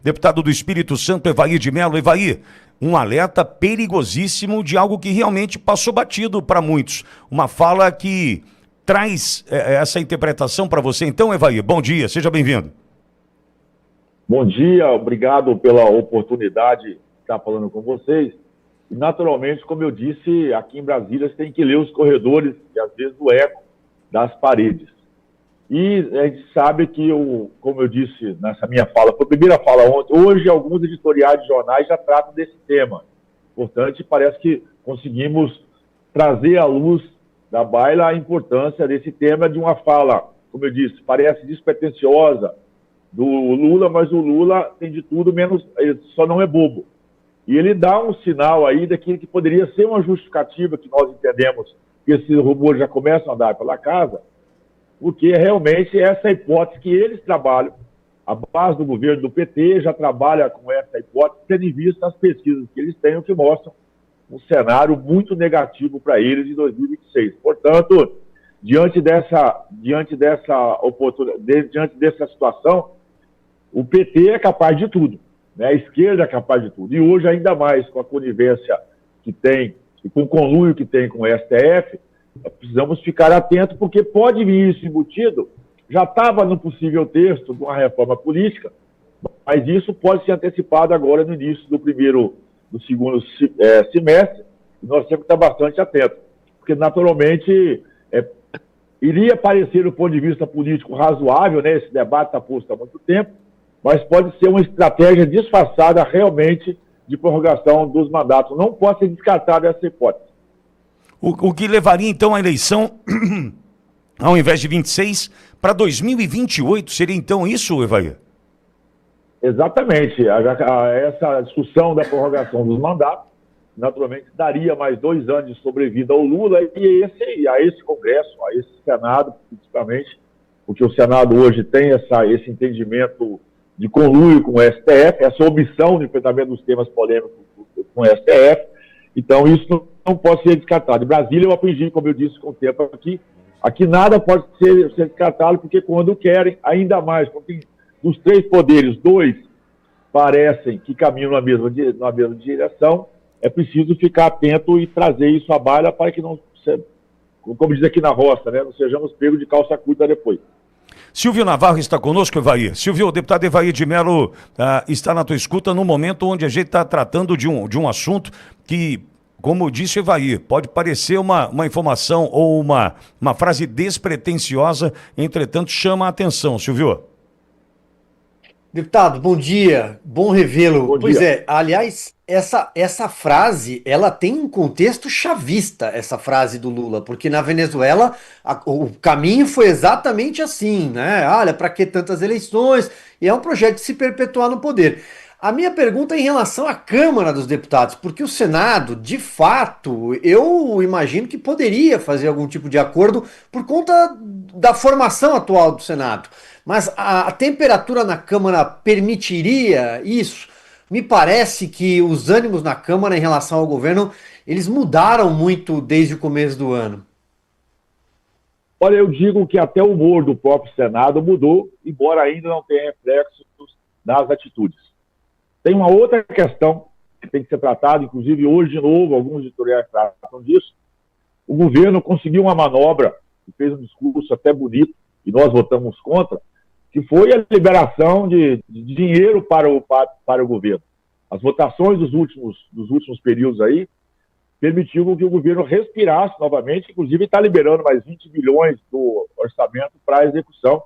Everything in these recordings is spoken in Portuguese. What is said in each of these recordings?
Deputado do Espírito Santo, Evair de Mello. Evair, um alerta perigosíssimo de algo que realmente passou batido para muitos. Uma fala que traz essa interpretação para você. Então, Evair, bom dia, seja bem-vindo. Bom dia, obrigado pela oportunidade de estar falando com vocês. E, naturalmente, como eu disse, aqui em Brasília você tem que ler os corredores e, às vezes, o eco das paredes. E a gente sabe que, como eu disse nessa minha fala, foi a primeira fala ontem, hoje alguns editoriais de jornais já tratam desse tema. Portanto, parece que conseguimos trazer à luz da baila a importância desse tema de uma fala, como eu disse, parece despretensiosa do Lula, mas o Lula tem de tudo, menos, ele só não é bobo. E ele dá um sinal aí daquilo que poderia ser uma justificativa que nós entendemos que esses rumores já começam a andar pela casa, porque realmente essa hipótese que eles trabalham, a base do governo do PT já trabalha com essa hipótese, tendo em vista as pesquisas que eles têm, o que mostram um cenário muito negativo para eles em 2026. Portanto, diante dessa situação, o PT é capaz de tudo, né? A esquerda é capaz de tudo. E hoje, ainda mais com a conivência que tem e com o conluio que tem com o STF, precisamos ficar atentos, porque pode vir isso embutido, já estava no possível texto de uma reforma política, mas isso pode ser antecipado agora no início do segundo semestre, e nós temos que estar bastante atentos, porque naturalmente iria parecer, do ponto de vista político, razoável, né? Esse debate está posto há muito tempo, mas pode ser uma estratégia disfarçada realmente de prorrogação dos mandatos. Não pode ser descartada essa hipótese. O que levaria, então, a eleição, ao invés de 26, para 2028? Seria, então, isso, Evair? Exatamente. Essa discussão da prorrogação dos mandatos, naturalmente, daria mais 2 anos de sobrevida ao Lula e a esse Congresso, a esse Senado, principalmente, porque o Senado hoje tem esse entendimento de conluio com o STF, essa omissão no enfrentamento dos temas polêmicos com o STF. Então, isso não pode ser descartado. Em Brasília, eu aprendi, como eu disse com o tempo aqui nada pode ser descartado, porque quando querem, ainda mais, porque dos 3 poderes, 2 parecem que caminham na mesma direção, é preciso ficar atento e trazer isso à baila para que não, como diz aqui na roça, né, não sejamos pegos de calça curta depois. Silvio Navarro está conosco, Evair. Silvio, o deputado Evair de Mello está na tua escuta no momento onde a gente está tratando de um assunto que, como disse Evair, pode parecer uma informação ou uma frase despretensiosa, entretanto chama a atenção, Silvio. Deputado, bom dia, bom revê-lo. Bom pois dia. aliás, essa frase, ela tem um contexto chavista, essa frase do Lula, porque na Venezuela o caminho foi exatamente assim, né? Olha, para que tantas eleições? E é um projeto de se perpetuar no poder. A minha pergunta é em relação à Câmara dos Deputados, porque o Senado, de fato, eu imagino que poderia fazer algum tipo de acordo por conta da formação atual do Senado. Mas a temperatura na Câmara permitiria isso? Me parece que os ânimos na Câmara em relação ao governo, eles mudaram muito desde o começo do ano. Olha, eu digo que até o humor do próprio Senado mudou, embora ainda não tenha reflexos nas atitudes. Tem uma outra questão que tem que ser tratada, inclusive hoje de novo, alguns editoriais tratam disso. O governo conseguiu uma manobra, que fez um discurso até bonito, e nós votamos contra, que foi a liberação de dinheiro para o governo. As votações dos últimos períodos aí permitiu que o governo respirasse novamente, inclusive está liberando mais 20 bilhões do orçamento para a execução,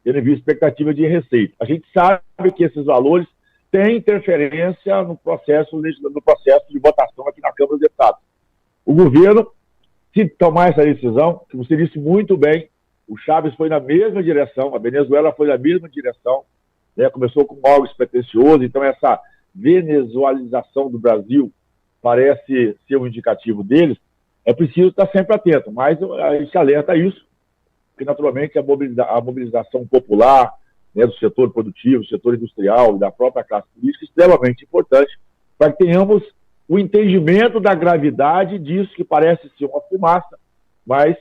tendo em vista expectativa de receita. A gente sabe que esses valores têm interferência no processo de votação aqui na Câmara dos Deputados. O governo, se tomar essa decisão, que você disse muito bem, o Chaves foi na mesma direção, a Venezuela foi na mesma direção, né? Começou com algo despretensioso, então essa venezualização do Brasil parece ser um indicativo deles. É preciso estar sempre atento, mas a gente alerta isso, porque naturalmente a mobilização popular, né, do setor produtivo, do setor industrial e da própria classe política é extremamente importante para que tenhamos o entendimento da gravidade disso que parece ser uma fumaça, mas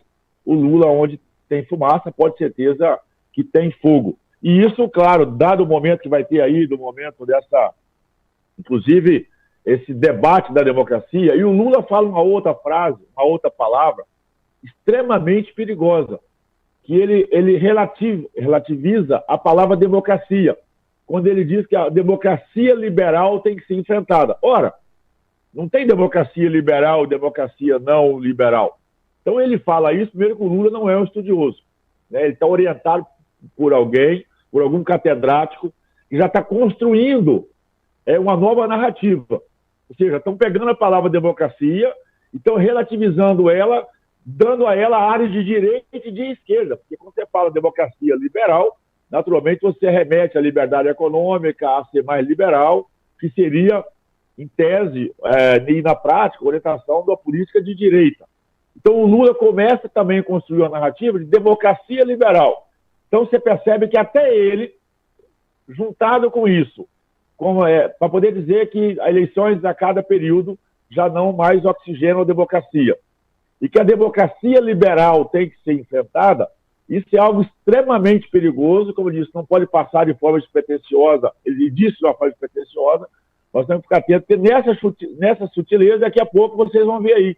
o Lula, onde tem fumaça, pode ter certeza que tem fogo. E isso, claro, dado o momento que vai ter aí, do momento dessa, inclusive, esse debate da democracia, e o Lula fala uma outra frase, uma outra palavra, extremamente perigosa, que ele relativiza a palavra democracia, quando ele diz que a democracia liberal tem que ser enfrentada. Ora, não tem democracia liberal, democracia não liberal. Então ele fala isso, primeiro que o Lula não é um estudioso, né? Ele está orientado por alguém, por algum catedrático, que já está construindo uma nova narrativa. Ou seja, estão pegando a palavra democracia e estão relativizando ela, dando a ela áreas de direita e de esquerda. Porque quando você fala democracia liberal, naturalmente você remete à liberdade econômica, a ser mais liberal, que seria, em tese, e na prática, a orientação da política de direita. Então o Lula começa também a construir uma narrativa de democracia liberal. Então você percebe que até ele, juntado com isso, para poder dizer que as eleições a cada período já não mais oxigenam a democracia. E que a democracia liberal tem que ser enfrentada, isso é algo extremamente perigoso, como eu disse, não pode passar de forma despretensiosa, ele disse de uma forma despretensiosa, nós temos que ficar atentos, porque nessa sutileza, daqui a pouco vocês vão ver aí.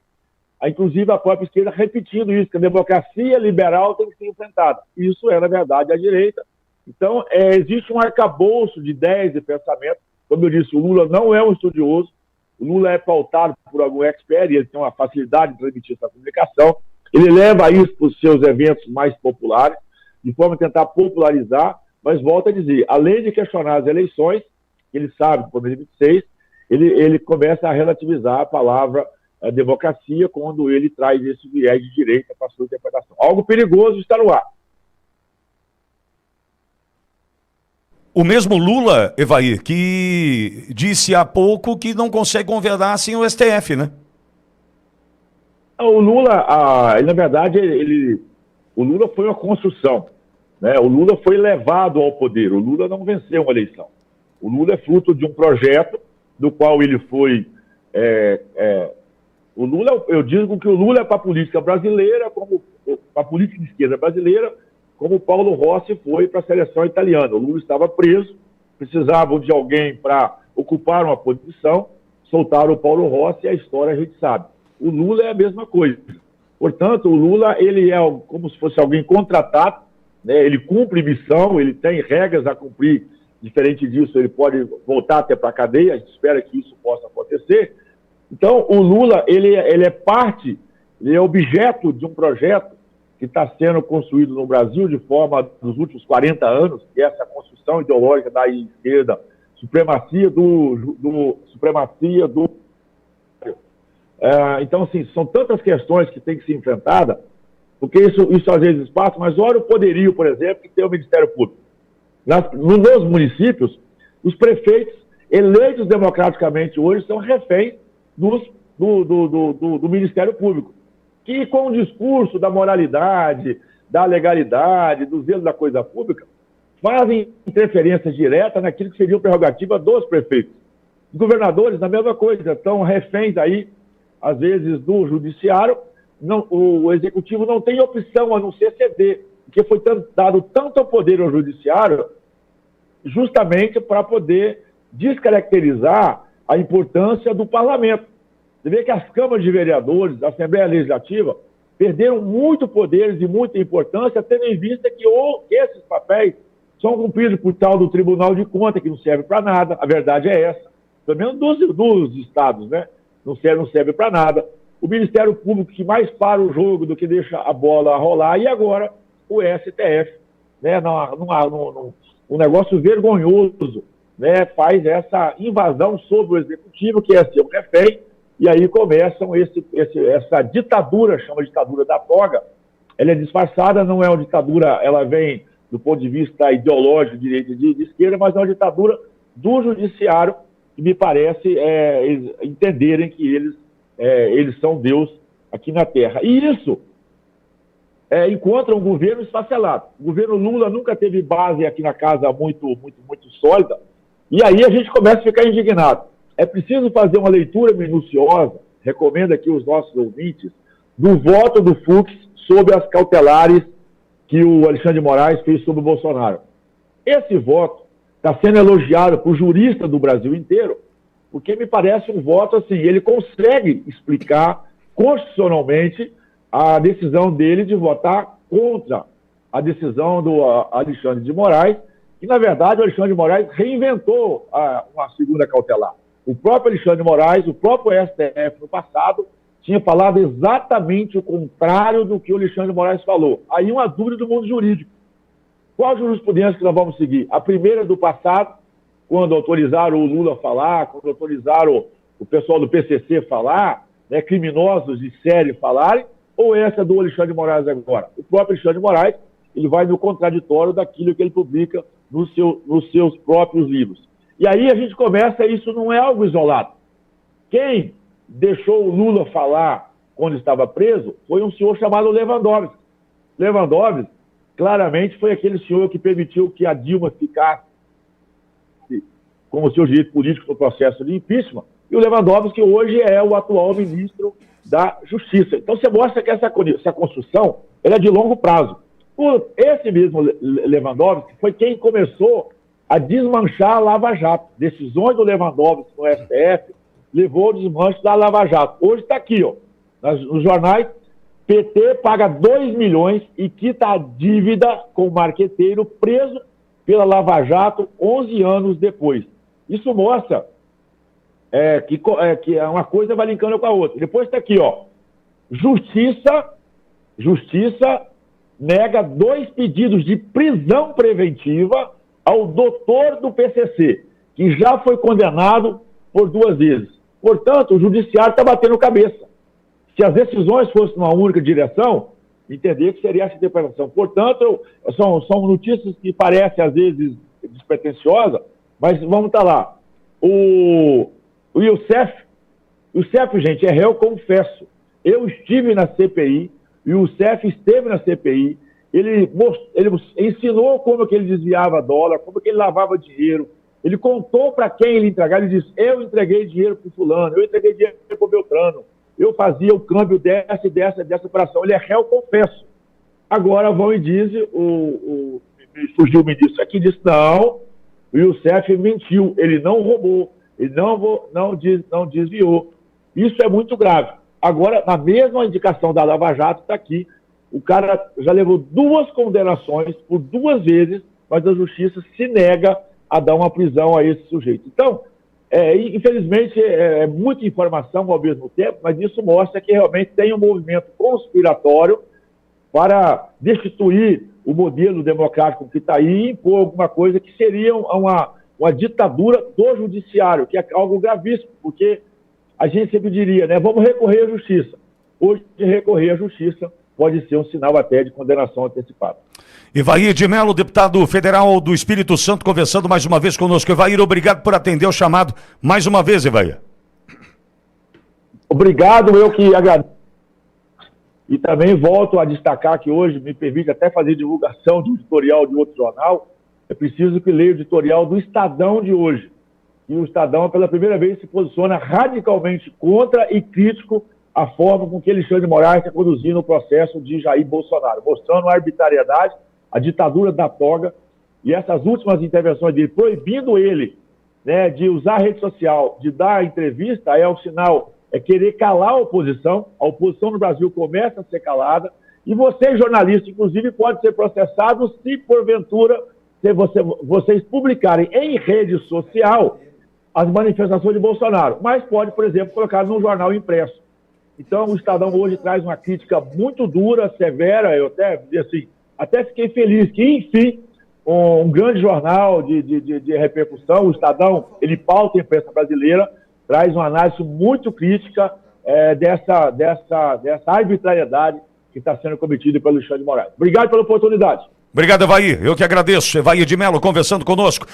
Inclusive a própria esquerda repetindo isso, que a democracia liberal tem que ser enfrentada. Isso é, na verdade, a direita. Então, existe um arcabouço de ideias e pensamentos. Como eu disse, o Lula não é um estudioso, o Lula é pautado por algum expert, e ele tem uma facilidade de transmitir essa comunicação. Ele leva isso para os seus eventos mais populares, de forma a tentar popularizar, mas volta a dizer, além de questionar as eleições, ele sabe que, por 2026, ele começa a relativizar a palavra democracia quando ele traz esse viés de direita para a sua interpretação. Algo perigoso está no ar. O mesmo Lula, Evair, que disse há pouco que não consegue governar sem o STF, né? O Lula, na verdade, o Lula foi uma construção, né? O Lula foi levado ao poder, o Lula não venceu uma eleição. O Lula é fruto de um projeto do qual ele foi... O Lula, eu digo que o Lula é para a política brasileira, como para a política de esquerda brasileira, como o Paulo Rossi foi para a seleção italiana. O Lula estava preso, precisavam de alguém para ocupar uma posição, soltaram o Paulo Rossi e a história a gente sabe. O Lula é a mesma coisa. Portanto, o Lula ele é como se fosse alguém contratado, né? Ele cumpre missão, ele tem regras a cumprir. Diferente disso, ele pode voltar até para a cadeia, a gente espera que isso possa acontecer. Então, o Lula ele é parte, ele é objeto de um projeto que está sendo construído no Brasil de forma dos últimos 40 anos, que é essa construção ideológica da esquerda, supremacia do então, assim, são tantas questões que têm que ser enfrentadas, porque isso às vezes passa, mas olha o poderio, por exemplo, que tem o Ministério Público. Nos municípios, os prefeitos eleitos democraticamente hoje são reféns do Ministério Público, que com o discurso da moralidade, da legalidade, do zelo da coisa pública, fazem interferência direta naquilo que seria a prerrogativa dos prefeitos. Os governadores, a mesma coisa, estão reféns aí, às vezes, do judiciário. O executivo não tem opção a não ser ceder, porque foi dado tanto poder ao judiciário justamente para poder descaracterizar a importância do parlamento. Você vê que as câmaras de vereadores, a Assembleia Legislativa, perderam muito poderes e muita importância, tendo em vista que esses papéis são cumpridos por tal do Tribunal de Contas, que não serve para nada, a verdade é essa. Pelo menos dos estados, né? Não serve para nada. O Ministério Público que mais para o jogo do que deixa a bola rolar, e agora o STF, né? Um negócio vergonhoso, né? Faz essa invasão sobre o Executivo, que é ser um refém, e aí começam essa ditadura, chama de ditadura da toga. Ela é disfarçada, não é uma ditadura, ela vem do ponto de vista ideológico, de direita e de esquerda, mas é uma ditadura do judiciário, que me parece eles entenderem que eles são Deus aqui na Terra. E isso encontra um governo esfacelado. O governo Lula nunca teve base aqui na casa muito sólida, e aí a gente começa a ficar indignado. É preciso fazer uma leitura minuciosa, recomendo aqui os nossos ouvintes, do voto do Fux sobre as cautelares que o Alexandre de Moraes fez sobre o Bolsonaro. Esse voto está sendo elogiado por juristas do Brasil inteiro, porque me parece um voto assim, ele consegue explicar constitucionalmente a decisão dele de votar contra a decisão do Alexandre de Moraes, que, na verdade, o Alexandre de Moraes reinventou uma segunda cautelar. O próprio Alexandre de Moraes, o próprio STF no passado, tinha falado exatamente o contrário do que o Alexandre de Moraes falou. Aí uma dúvida do mundo jurídico. Qual jurisprudência que nós vamos seguir? A primeira do passado, quando autorizaram o Lula a falar, quando autorizaram o pessoal do PCC falar, né, criminosos de série falarem, ou essa do Alexandre de Moraes agora? O próprio Alexandre de Moraes, ele vai no contraditório daquilo que ele publica nos seus próprios livros. E aí a gente começa, isso não é algo isolado. Quem deixou o Lula falar quando estava preso foi um senhor chamado Lewandowski. Lewandowski, claramente, foi aquele senhor que permitiu que a Dilma ficasse como seu direito político no processo de impeachment, e o Lewandowski, que hoje é o atual ministro da Justiça. Então você mostra que essa construção ela é de longo prazo. Esse mesmo Lewandowski foi quem começou a desmanchar a Lava Jato. Decisões do Lewandowski no STF levou ao desmanche da Lava Jato. Hoje está aqui, ó, nos jornais, PT paga 2 milhões e quita a dívida com o marqueteiro preso pela Lava Jato 11 anos depois. Isso mostra que uma coisa vai linkando com a outra. Depois está aqui, ó, Justiça nega 2 pedidos de prisão preventiva ao doutor do PCC, que já foi condenado por 2 vezes. Portanto, o judiciário está batendo cabeça. Se as decisões fossem numa única direção, entender que seria essa interpretação. Portanto, são notícias que parecem, às vezes, despretensiosas, mas vamos estar lá. O Youssef, gente, é réu confesso. Eu estive na CPI, e o Youssef esteve na CPI, ele ensinou como que ele desviava dólar, como que ele lavava dinheiro, ele contou para quem ele entregava, ele disse, eu entreguei dinheiro para o fulano, eu entreguei dinheiro para o Beltrano, eu fazia o câmbio dessa e dessa operação. Ele é réu confesso. Agora vão e dizem, surgiu o ministro aqui e disse, não, o Youssef mentiu, ele não roubou, ele não desviou. Isso é muito grave. Agora, na mesma indicação da Lava Jato, está aqui, o cara já levou 2 condenações por 2 vezes, mas a justiça se nega a dar uma prisão a esse sujeito. Então, infelizmente, é muita informação ao mesmo tempo, mas isso mostra que realmente tem um movimento conspiratório para destituir o modelo democrático que está aí e impor alguma coisa que seria uma ditadura do judiciário, que é algo gravíssimo, porque a gente sempre diria, né, vamos recorrer à justiça. Hoje, recorrer à justiça pode ser um sinal até de condenação antecipada. Evair de Mello, deputado federal do Espírito Santo, conversando mais uma vez conosco. Evair, obrigado por atender o chamado mais uma vez, Evair. Obrigado, eu que agradeço. E também volto a destacar que hoje me permite até fazer divulgação de um editorial de outro jornal. É preciso que leia o editorial do Estadão de hoje. E o Estadão, pela primeira vez, se posiciona radicalmente contra e crítico a forma com que Alexandre de Moraes está conduzindo o processo de Jair Bolsonaro, mostrando a arbitrariedade, a ditadura da toga, e essas últimas intervenções dele, proibindo ele, né, de usar a rede social, de dar entrevista, é um sinal, é querer calar a oposição no Brasil começa a ser calada, e você, jornalista, inclusive, pode ser processado se, porventura, vocês publicarem em rede social as manifestações de Bolsonaro, mas pode, por exemplo, colocar num jornal impresso. Então, o Estadão hoje traz uma crítica muito dura, severa, eu até fiquei feliz que, enfim, um grande jornal de repercussão, o Estadão, ele pauta a imprensa brasileira, traz uma análise muito crítica dessa arbitrariedade que está sendo cometida pelo Alexandre de Moraes. Obrigado pela oportunidade. Obrigado, Evair. Eu que agradeço. Evair de Mello conversando conosco.